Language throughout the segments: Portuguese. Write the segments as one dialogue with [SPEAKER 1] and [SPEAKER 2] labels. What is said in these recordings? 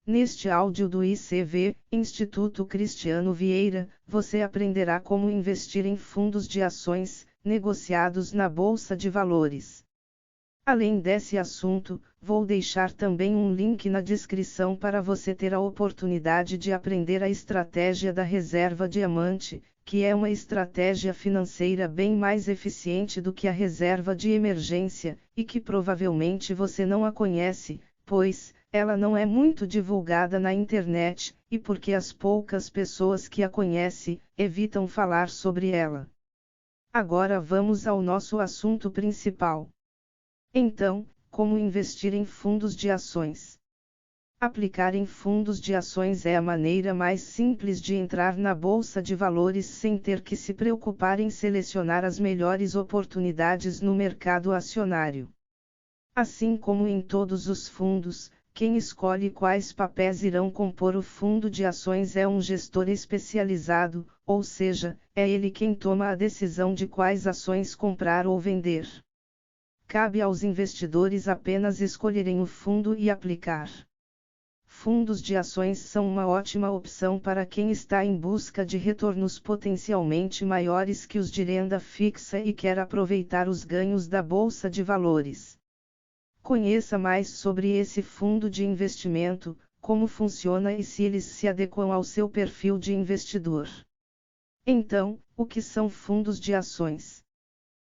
[SPEAKER 1] neste áudio do ICV, Instituto Cristiano Vieira, você aprenderá como investir em fundos de ações, negociados na Bolsa de Valores. Além desse assunto, vou deixar também um link na descrição para você ter a oportunidade de aprender a estratégia da reserva diamante, que é uma estratégia financeira bem mais eficiente do que a reserva de emergência, e que provavelmente você não a conhece, pois ela não é muito divulgada na internet, e porque as poucas pessoas que a conhecem evitam falar sobre ela. Agora vamos ao nosso assunto principal. Então, como investir em fundos de ações? Aplicar em fundos de ações é a maneira mais simples de entrar na bolsa de valores sem ter que se preocupar em selecionar as melhores oportunidades no mercado acionário. Assim como em todos os fundos, quem escolhe quais papéis irão compor o fundo de ações é um gestor especializado, ou seja, é ele quem toma a decisão de quais ações comprar ou vender. Cabe aos investidores apenas escolherem o fundo e aplicar. Fundos de ações são uma ótima opção para quem está em busca de retornos potencialmente maiores que os de renda fixa e quer aproveitar os ganhos da bolsa de valores. Conheça mais sobre esse fundo de investimento, como funciona e se eles se adequam ao seu perfil de investidor. Então, o que são fundos de ações?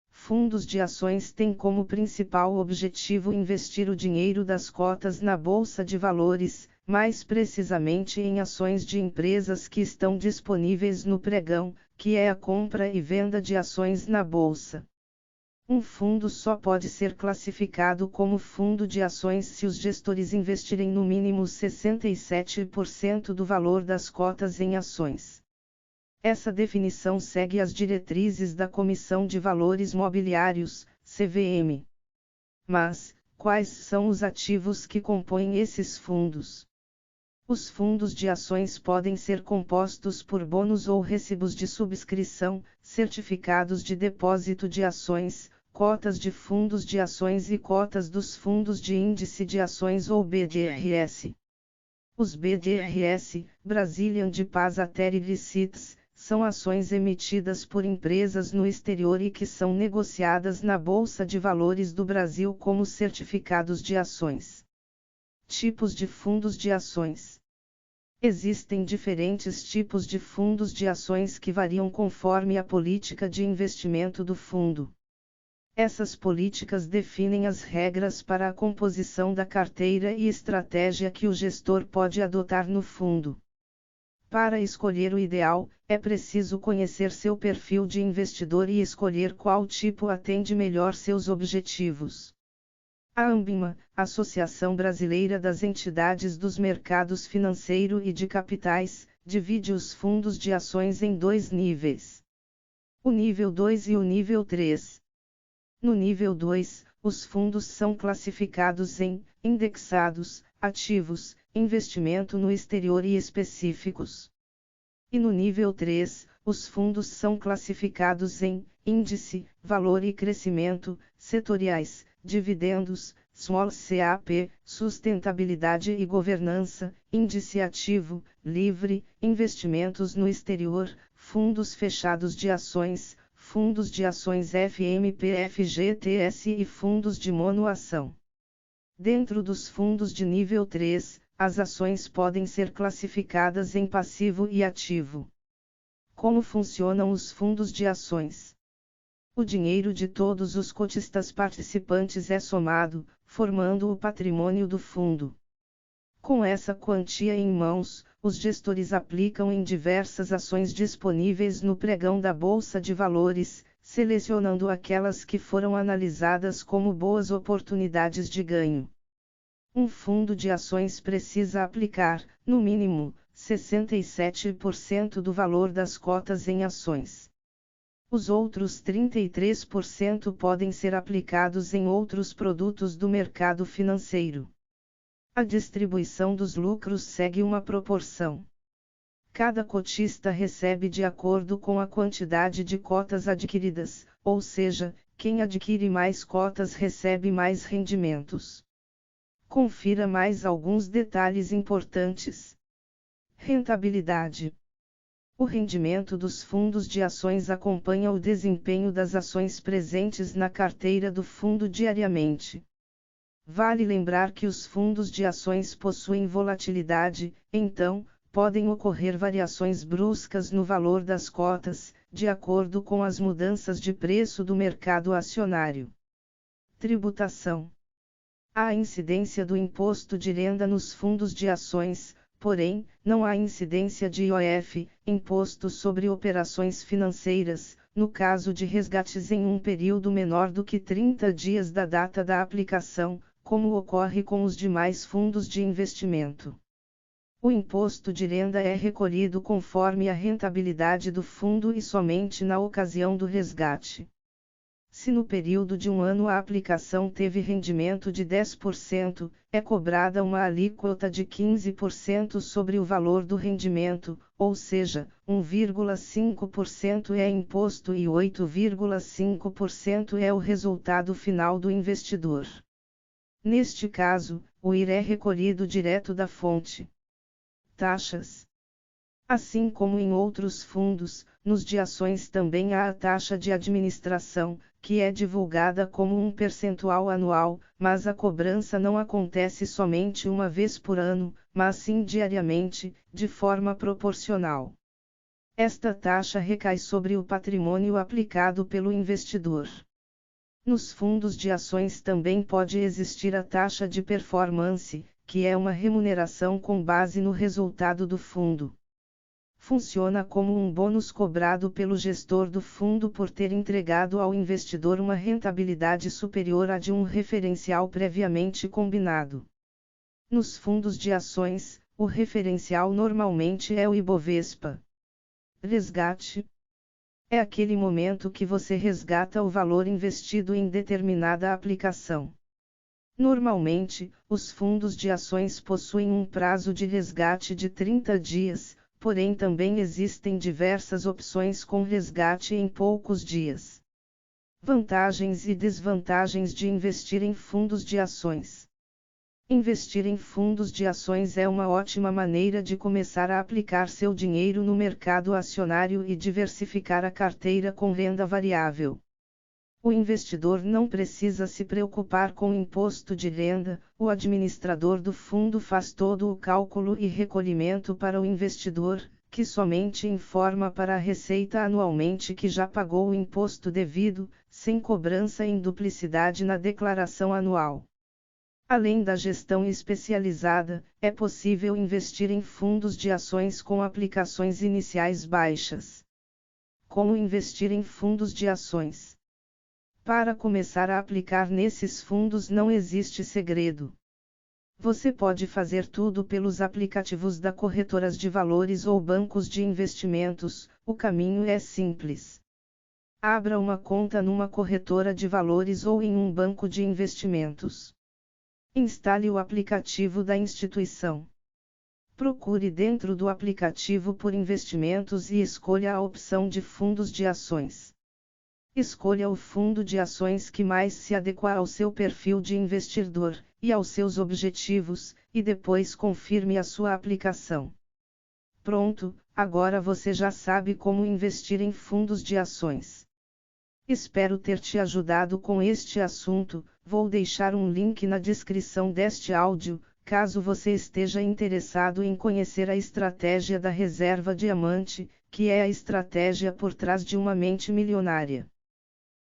[SPEAKER 1] Fundos de ações têm como principal objetivo investir o dinheiro das cotas na bolsa de valores, mais precisamente em ações de empresas que estão disponíveis no pregão, que é a compra e venda de ações na bolsa. Um fundo só pode ser classificado como fundo de ações se os gestores investirem no mínimo 67% do valor das cotas em ações. Essa definição segue as diretrizes da Comissão de Valores Mobiliários, CVM. Mas, quais são os ativos que compõem esses fundos? Os fundos de ações podem ser compostos por bônus ou recibos de subscrição, certificados de depósito de ações, cotas de fundos de ações e cotas dos fundos de índice de ações ou BDRS. Os BDRS, Brazilian Depositary Receipts, são ações emitidas por empresas no exterior e que são negociadas na Bolsa de Valores do Brasil como certificados de ações. Tipos de fundos de ações. Existem diferentes tipos de fundos de ações que variam conforme a política de investimento do fundo. Essas políticas definem as regras para a composição da carteira e estratégia que o gestor pode adotar no fundo. Para escolher o ideal, é preciso conhecer seu perfil de investidor e escolher qual tipo atende melhor seus objetivos. A Ambima, Associação Brasileira das Entidades dos Mercados Financeiro e de Capitais, divide os fundos de ações em dois níveis: o nível 2 e o nível 3. No nível 2, os fundos são classificados em indexados, ativos, investimento no exterior e específicos. E no nível 3, os fundos são classificados em índice, valor e crescimento, setoriais, dividendos, small cap, sustentabilidade e governança, índice ativo, livre, investimentos no exterior, fundos fechados de ações, fundos de ações FMPFGTS e fundos de monoação. Dentro dos fundos de nível 3, as ações podem ser classificadas em passivo e ativo. Como funcionam os fundos de ações? O dinheiro de todos os cotistas participantes é somado, formando o patrimônio do fundo. Com essa quantia em mãos, os gestores aplicam em diversas ações disponíveis no pregão da Bolsa de Valores, selecionando aquelas que foram analisadas como boas oportunidades de ganho. Um fundo de ações precisa aplicar, no mínimo, 67% do valor das cotas em ações. Os outros 33% podem ser aplicados em outros produtos do mercado financeiro. A distribuição dos lucros segue uma proporção. Cada cotista recebe de acordo com a quantidade de cotas adquiridas, ou seja, quem adquire mais cotas recebe mais rendimentos. Confira mais alguns detalhes importantes. Rentabilidade. O rendimento dos fundos de ações acompanha o desempenho das ações presentes na carteira do fundo diariamente. Vale lembrar que os fundos de ações possuem volatilidade, então, podem ocorrer variações bruscas no valor das cotas, de acordo com as mudanças de preço do mercado acionário. Tributação. Há a incidência do imposto de renda nos fundos de ações, porém, não há incidência de IOF, Imposto sobre Operações Financeiras, no caso de resgates em um período menor do que 30 dias da data da aplicação, como ocorre com os demais fundos de investimento. O imposto de renda é recolhido conforme a rentabilidade do fundo e somente na ocasião do resgate. Se no período de um ano a aplicação teve rendimento de 10%, é cobrada uma alíquota de 15% sobre o valor do rendimento, ou seja, 1,5% é imposto e 8,5% é o resultado final do investidor. Neste caso, o IR é recolhido direto da fonte. Taxas. Assim como em outros fundos, nos de ações também há a taxa de administração, que é divulgada como um percentual anual, mas a cobrança não acontece somente uma vez por ano, mas sim diariamente, de forma proporcional. Esta taxa recai sobre o patrimônio aplicado pelo investidor. Nos fundos de ações também pode existir a taxa de performance, que é uma remuneração com base no resultado do fundo. Funciona como um bônus cobrado pelo gestor do fundo por ter entregado ao investidor uma rentabilidade superior à de um referencial previamente combinado. Nos fundos de ações, o referencial normalmente é o Ibovespa. Resgate. É aquele momento que você resgata o valor investido em determinada aplicação. Normalmente, os fundos de ações possuem um prazo de resgate de 30 dias, porém também existem diversas opções com resgate em poucos dias. Vantagens e desvantagens de investir em fundos de ações. Investir em fundos de ações é uma ótima maneira de começar a aplicar seu dinheiro no mercado acionário e diversificar a carteira com renda variável. O investidor não precisa se preocupar com imposto de renda, o administrador do fundo faz todo o cálculo e recolhimento para o investidor, que somente informa para a Receita anualmente que já pagou o imposto devido, sem cobrança em duplicidade na declaração anual. Além da gestão especializada, é possível investir em fundos de ações com aplicações iniciais baixas. Como investir em fundos de ações? Para começar a aplicar nesses fundos não existe segredo. Você pode fazer tudo pelos aplicativos da corretoras de valores ou bancos de investimentos, o caminho é simples. Abra uma conta numa corretora de valores ou em um banco de investimentos. Instale o aplicativo da instituição. Procure dentro do aplicativo por investimentos e escolha a opção de fundos de ações. Escolha o fundo de ações que mais se adequa ao seu perfil de investidor e aos seus objetivos, e depois confirme a sua aplicação. Pronto, agora você já sabe como investir em fundos de ações. Espero ter te ajudado com este assunto. Vou deixar um link na descrição deste áudio, caso você esteja interessado em conhecer a estratégia da reserva diamante, que é a estratégia por trás de uma mente milionária.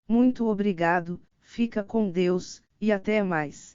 [SPEAKER 1] Muito obrigado, fica com Deus, e até mais.